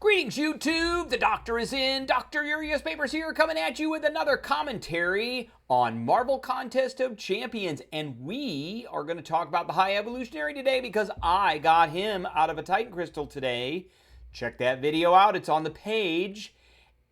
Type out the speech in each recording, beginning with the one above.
Greetings, YouTube. The doctor is in. Dr. Urias Papers here, coming at you with another commentary on Marvel Contest of Champions. And we are going to talk about the High Evolutionary today because I got him out of a Titan Crystal today. Check that video out. It's on the page.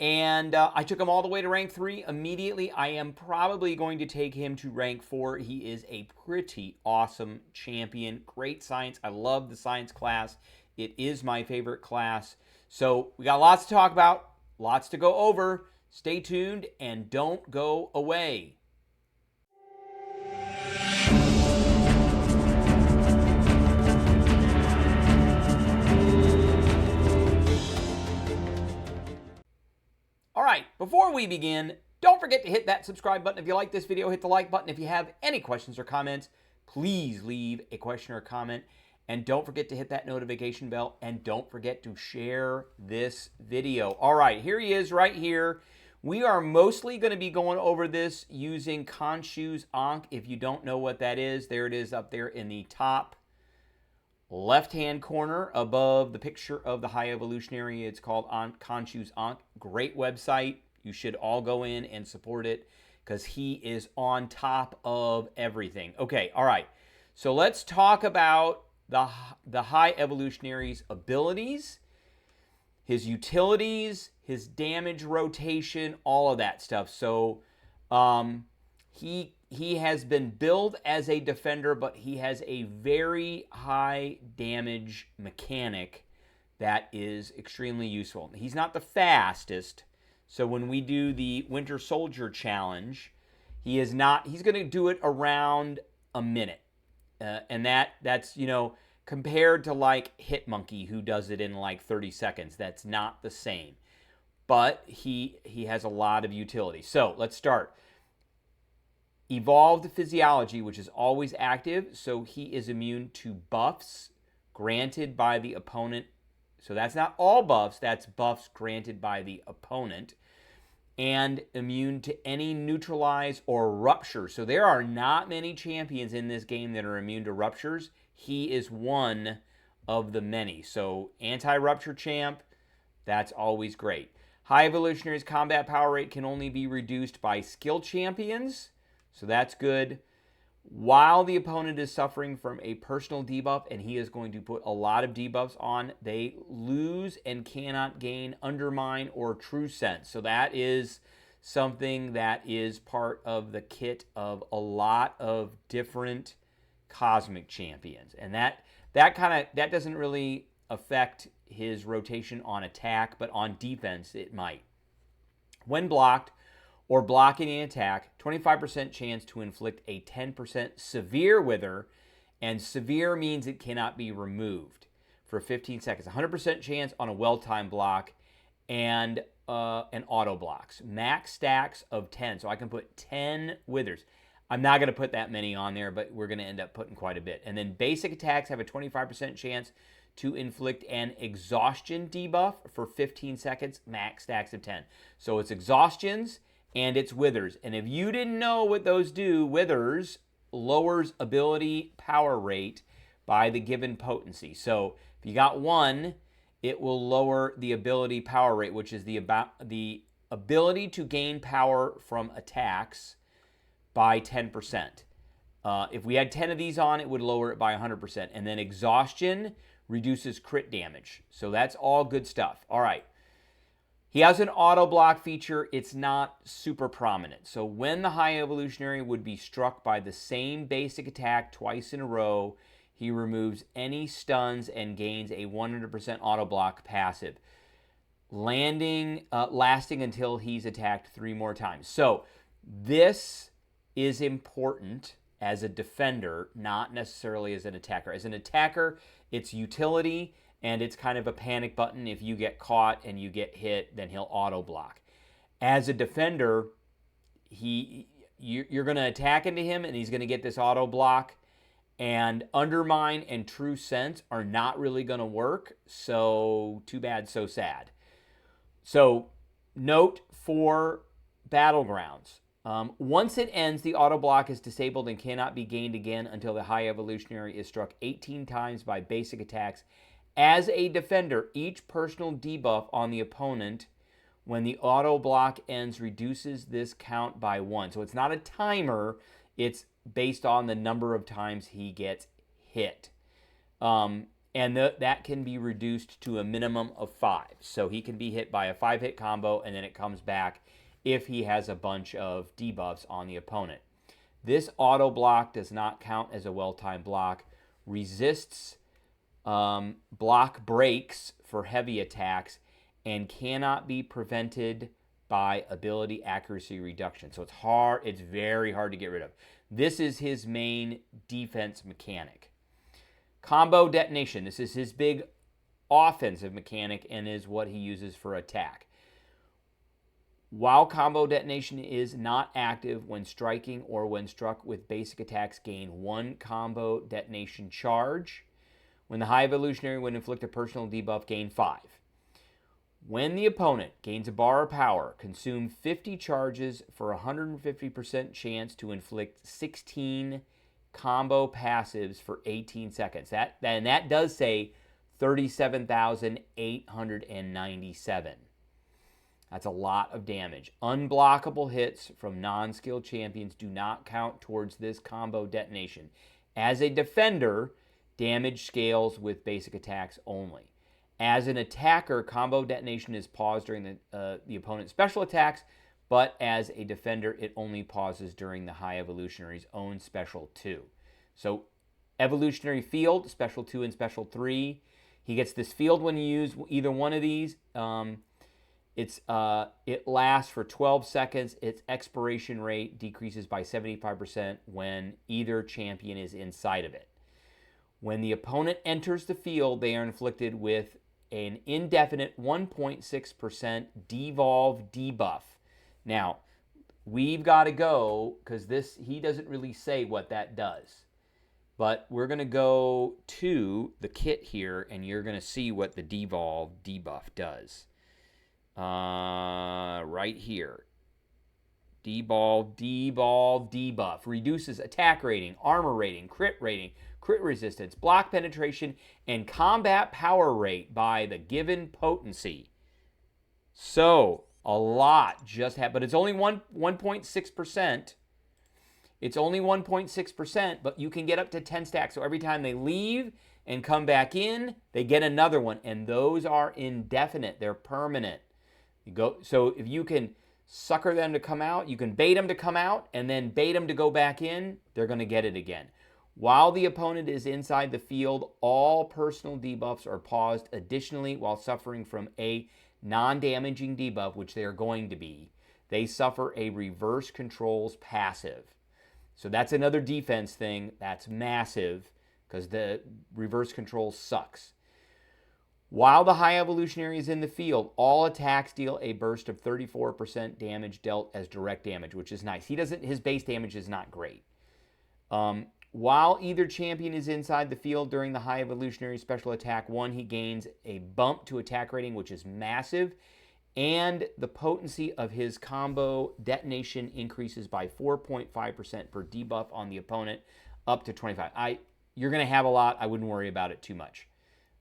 And I took him all the way to rank 3 immediately. I am probably going to take him to rank 4. He is a pretty awesome champion. Great science. I love the science class. It is my favorite class. So we got lots to talk about, lots to go over. Stay tuned and don't go away. All right, before we begin, don't forget to hit that subscribe button. If you like this video, hit the like button. If you have any questions or comments, please leave a question or comment. And don't forget to hit that notification bell. And don't forget to share this video. All right, here he is right here. We are mostly going to be going over this using Khonshu's Ankh. If you don't know what that is, there it is up there in the top left-hand corner above the picture of the High Evolutionary. It's called Khonshu's Ankh. Great website. You should all go in and support it because he is on top of everything. Okay, all right. So let's talk about the High Evolutionary's abilities, his utilities, his damage rotation, all of that stuff. So he has been billed as a defender, but he has a very high damage mechanic that is extremely useful. He's not the fastest, so when we do the Winter Soldier Challenge, he's going to do it around a minute. And that's, you know, compared to like Hitmonkey, who does it in like 30 seconds. That's not the same. But he has a lot of utility. So let's start. Evolved Physiology, which is always active. So he is immune to buffs granted by the opponent. So that's not all buffs. That's buffs granted by the opponent. And immune to any neutralize or rupture. So there are not many champions in this game that are immune to ruptures. He is one of the many. So anti-rupture champ, that's always great. High Evolutionary's combat power rate can only be reduced by skill champions. So that's good. While the opponent is suffering from a personal debuff, and he is going to put a lot of debuffs on, they lose and cannot gain Undermine or True Sense. So that is something that is part of the kit of a lot of different cosmic champions. And that doesn't really affect his rotation on attack, but on defense it might. When blocked, or blocking an attack, 25% chance to inflict a 10% severe wither, and severe means it cannot be removed for 15 seconds. 100% chance on a well-timed block, and an auto blocks. Max stacks of 10, so I can put 10 withers. I'm not going to put that many on there, but we're going to end up putting quite a bit. And then basic attacks have a 25% chance to inflict an exhaustion debuff for 15 seconds, max stacks of 10. So it's exhaustions, and it's withers. And if you didn't know what those do, withers lowers ability power rate by the given potency. So if you got 1, it will lower the ability power rate, which is the ability to gain power from attacks by 10%. If we had 10 of these on, it would lower it by 100%. And then exhaustion reduces crit damage. So that's all good stuff. All right. He has an auto block feature. It's not super prominent. So when the High Evolutionary would be struck by the same basic attack twice in a row, he removes any stuns and gains a 100% auto block passive, lasting until he's attacked 3 more times. So this is important as a defender, not necessarily as an attacker. As an attacker, it's utility, and it's kind of a panic button. If you get caught and you get hit, then he'll auto block. As a defender, you're going to attack into him, and he's going to get this auto block. And Undermine and True Sense are not really going to work. So too bad, so sad. So note for Battlegrounds. Once it ends, the auto block is disabled and cannot be gained again until the High Evolutionary is struck 18 times by basic attacks As a defender, each personal debuff on the opponent when the auto block ends reduces this count by 1. So it's not a timer. It's based on the number of times he gets hit. That can be reduced to a minimum of 5. So he can be hit by a 5-hit combo, and then it comes back if he has a bunch of debuffs on the opponent. This auto block does not count as a well-timed block, resists block breaks for heavy attacks, and cannot be prevented by ability accuracy reduction. So it's very hard to get rid of. This is his main defense mechanic. Combo detonation. This is his big offensive mechanic and is what he uses for attack. While combo detonation is not active when striking or when struck with basic attacks, gain 1 combo detonation charge. When the High Evolutionary would inflict a personal debuff, gain 5. When the opponent gains a bar of power, consume 50 charges for a 150% chance to inflict 16 combo passives for 18 seconds. That does say 37,897. That's a lot of damage. Unblockable hits from non-skilled champions do not count towards this combo detonation. As a defender, damage scales with basic attacks only. As an attacker, combo detonation is paused during the opponent's special attacks, but as a defender, it only pauses during the High Evolutionary's own Special 2. So, Evolutionary Field, Special 2 and Special 3. He gets this field when you use either one of these. It lasts for 12 seconds. Its expiration rate decreases by 75% when either champion is inside of it. When the opponent enters the field, they are inflicted with an indefinite 1.6% devolve debuff. Now, we've got to go, because he doesn't really say what that does. But we're going to go to the kit here, and you're going to see what the devolve debuff does. Right here. Devolve debuff. Reduces attack rating, armor rating, crit resistance, block penetration, and combat power rate by the given potency. So, a lot just happened, but it's only 1.6%. It's only 1.6%, but you can get up to 10 stacks. So every time they leave and come back in, they get another one, and those are indefinite. They're permanent. So if you can sucker them to come out, you can bait them to come out, and then bait them to go back in, they're going to get it again. While the opponent is inside the field, all personal debuffs are paused. Additionally, while suffering from a non-damaging debuff, which they are going to be, they suffer a reverse controls passive. So that's another defense thing. That's massive because the reverse control sucks. While the High Evolutionary is in the field, all attacks deal a burst of 34% damage dealt as direct damage, which is nice. His base damage is not great. While either champion is inside the field during the High Evolutionary Special Attack 1, he gains a bump to attack rating, which is massive, and the potency of his combo detonation increases by 4.5% per debuff on the opponent, up to 25. You're going to have a lot. I wouldn't worry about it too much.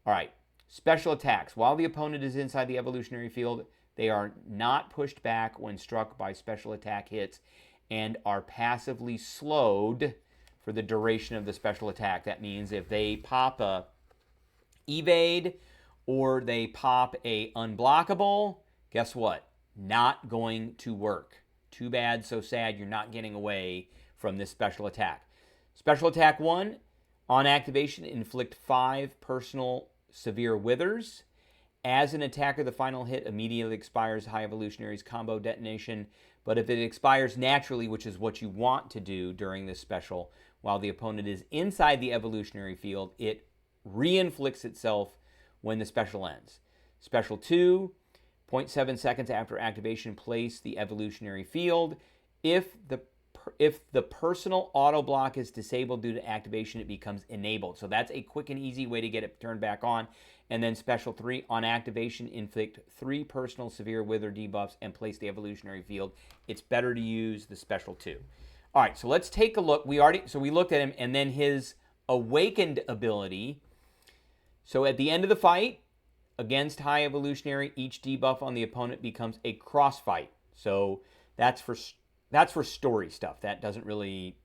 All right. Special attacks. While the opponent is inside the evolutionary field, they are not pushed back when struck by special attack hits and are passively slowed for the duration of the special attack. That means if they pop a evade or they pop a unblockable, guess what? Not going to work. Too bad, so sad, you're not getting away from this special attack. Special attack 1, on activation, inflict 5 personal severe withers. As an attacker, the final hit immediately expires High Evolutionary's combo detonation, but if it expires naturally, which is what you want to do during this special, while the opponent is inside the evolutionary field, it re-inflicts itself when the special ends. Special 2, 0.7 seconds after activation, place the evolutionary field. If the personal auto block is disabled due to activation, it becomes enabled. So that's a quick and easy way to get it turned back on. And then Special 3, on activation, inflict 3 personal severe wither debuffs and place the evolutionary field. It's better to use the Special 2. All right, so let's take a look. We looked at him, and then his awakened ability. So at the end of the fight, against High Evolutionary, each debuff on the opponent becomes a cross fight. So that's for story stuff. That doesn't really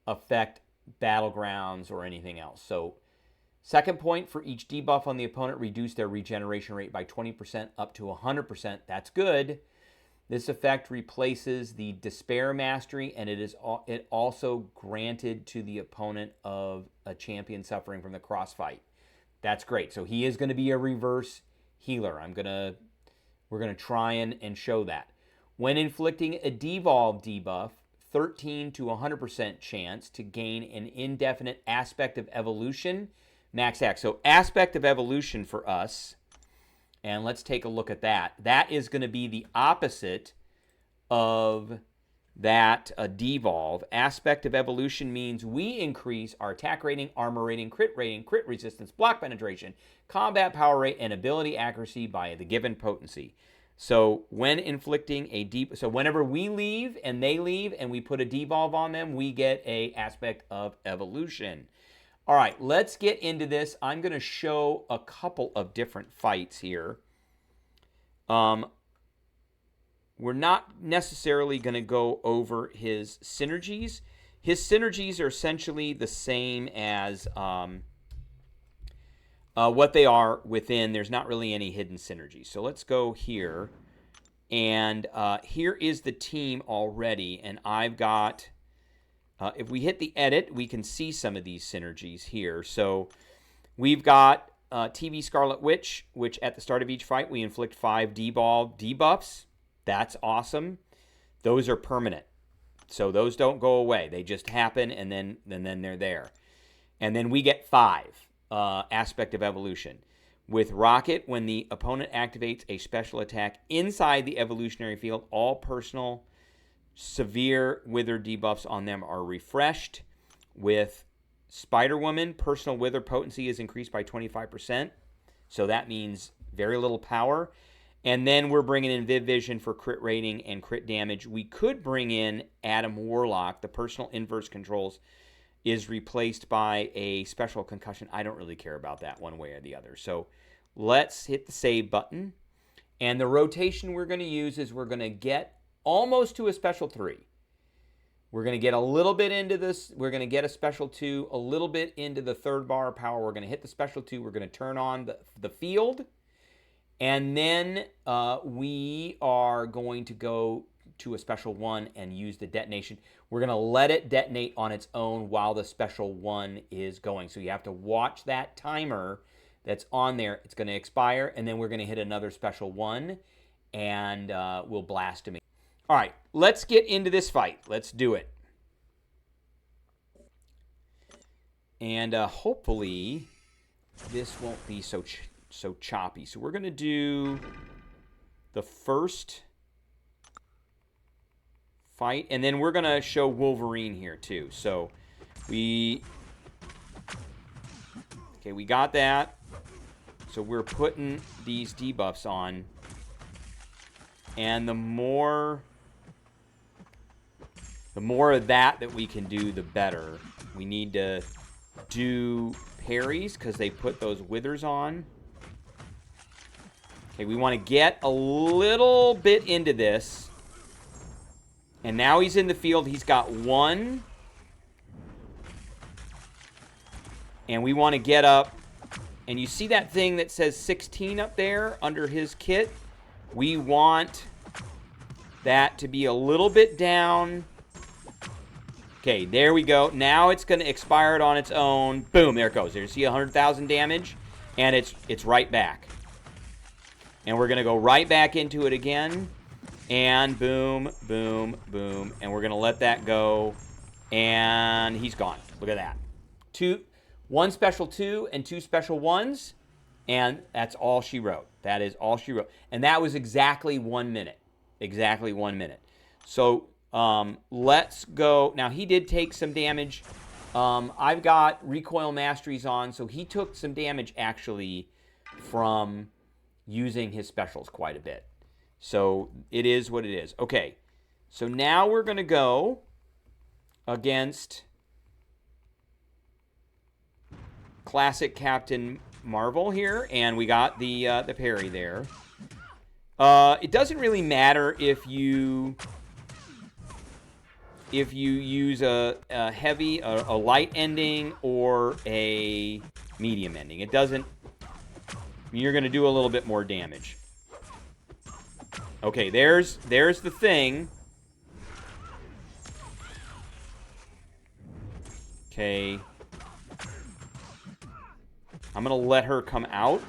affect battlegrounds or anything else. So second point, for each debuff on the opponent, reduce their regeneration rate by 20% up to 100%. That's good. This effect replaces the Despair Mastery, and it also granted to the opponent of a champion suffering from the crossfight. That's great. So he is going to be a reverse healer. We're going to try and show that. When inflicting a devolve debuff, 13 to 100% chance to gain an indefinite aspect of evolution, max act. So aspect of evolution for us, and let's take a look at that. That is going to be the opposite of that devolve. Aspect of evolution means we increase our attack rating, armor rating, crit resistance, block penetration, combat power rate, and ability accuracy by the given potency. So when inflicting so whenever we leave and they leave and we put a devolve on them, we get a aspect of evolution. All right, let's get into this. I'm going to show a couple of different fights here. We're not necessarily going to go over his synergies. His synergies are essentially the same as what they are within. There's not really any hidden synergies. So let's go here. And here is the team already. And I've got, if we hit the edit, we can see some of these synergies here. So we've got TV Scarlet Witch, which at the start of each fight, we inflict 5 devolve debuffs. That's awesome. Those are permanent. So those don't go away. They just happen, and then they're there. And then we get 5. Aspect of evolution. With Rocket, when the opponent activates a special attack inside the evolutionary field, all personal severe wither debuffs on them are refreshed. With Spider-Woman, personal wither potency is increased by 25%. So that means very little power. And then we're bringing in Viv Vision for crit rating and crit damage. We could bring in Adam Warlock. The personal inverse controls is replaced by a special concussion. I don't really care about that one way or the other. So let's hit the save button. And the rotation we're going to use is we're going to get almost to a special 3. We're going to get a little bit into this. We're going to get a special 2, a little bit into the third bar of power. We're going to hit the special 2. We're going to turn on the field. And then we are going to go to a special 1 and use the detonation. We're going to let it detonate on its own while the special 1 is going. So you have to watch that timer that's on there. It's going to expire, and then we're going to hit another special 1, and we'll blast him. All right, let's get into this fight. Let's do it. And hopefully this won't be so choppy. So we're going to do the first fight, and then we're going to show Wolverine here too. So we got that. So we're putting these debuffs on, and the more of that we can do, the better. We need to do parries because they put those withers on. Okay, we want to get a little bit into this. And now he's in the field. He's got 1. And we want to get up. And you see that thing that says 16 up there under his kit? We want that to be a little bit down. Okay, there we go. Now it's going to expire it on its own. Boom, there it goes. There you see 100,000 damage. And it's right back. And we're going to go right back into it again. And boom, boom, boom. And we're going to let that go. And he's gone. Look at that. 1 special 2 and 2 special 1s. And that's all she wrote. That is all she wrote. And that was exactly 1 minute. Exactly 1 minute. So let's go. Now, he did take some damage. I've got recoil masteries on. So he took some damage, actually, from using his specials quite a bit. So it is what it is. Okay, so now we're going to go against Classic Captain Marvel here, and we got the parry there. It doesn't really matter if you use a heavy, a light ending, or a medium ending. It doesn't. You're going to do a little bit more damage. Okay, there's the thing. Okay. I'm going to let her come out.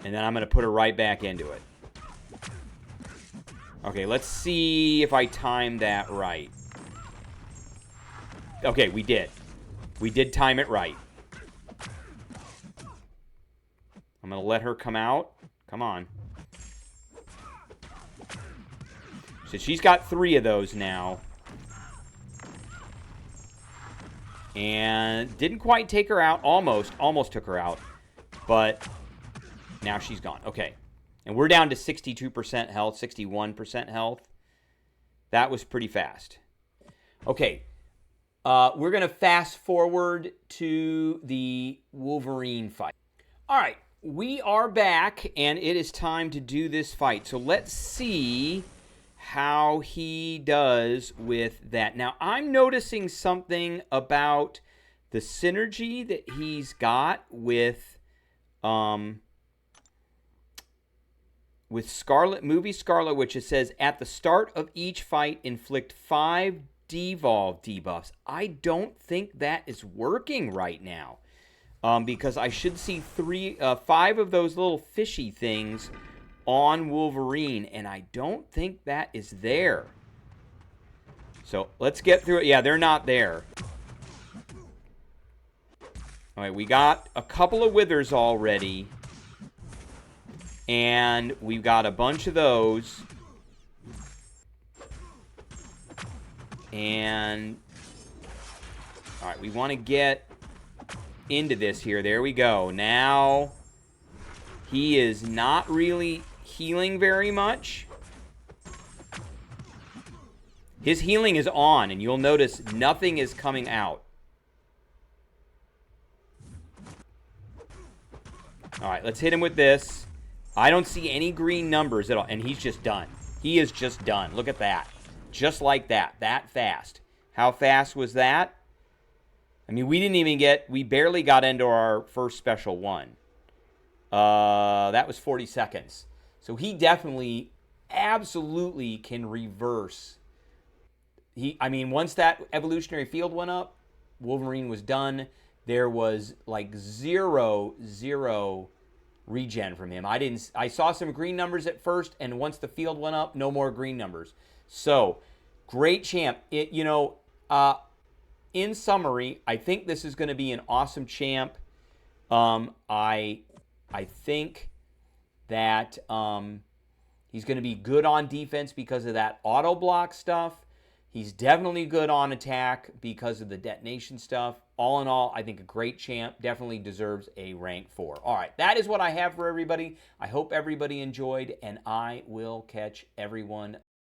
And then I'm going to put her right back into it. Okay, let's see if I timed that right. Okay, we did. We did time it right. I'm going to let her come out. Come on. So she's got 3 of those now. And didn't quite take her out. Almost took her out. But now she's gone. Okay. And we're down to 62% health, 61% health. That was pretty fast. Okay. We're going to fast forward to the Wolverine fight. All right. We are back, and it is time to do this fight. So let's see how he does with that. Now, I'm noticing something about the synergy that he's got with Scarlet, movie Scarlet, which it says, at the start of each fight, inflict 5 devolve debuffs. I don't think that is working right now. Because I should see 5 of those little fishy things on Wolverine, and I don't think that is there. So let's get through it. Yeah, they're not there. All right, we got a couple of withers already, and we've got a bunch of those. And all right, we want to get into this here. There we go. Now he is not really healing very much. His healing is on, and you'll notice nothing is coming out. All right, let's hit him with this. I don't see any green numbers at all, and he's just done. He is just done. Look at that. Just like that. That fast. How fast was that? I mean, we barely got into our first special one. That was 40 seconds. So he definitely, absolutely can reverse. Once that evolutionary field went up, Wolverine was done. There was like zero regen from him. I saw some green numbers at first, and once the field went up, no more green numbers. So, great champ. In summary, I think this is going to be an awesome champ. I think that he's going to be good on defense because of that auto block stuff. He's definitely good on attack because of the detonation stuff. All in all, I think a great champ, definitely deserves a rank 4. All right, that is what I have for everybody. I hope everybody enjoyed, and I will catch everyone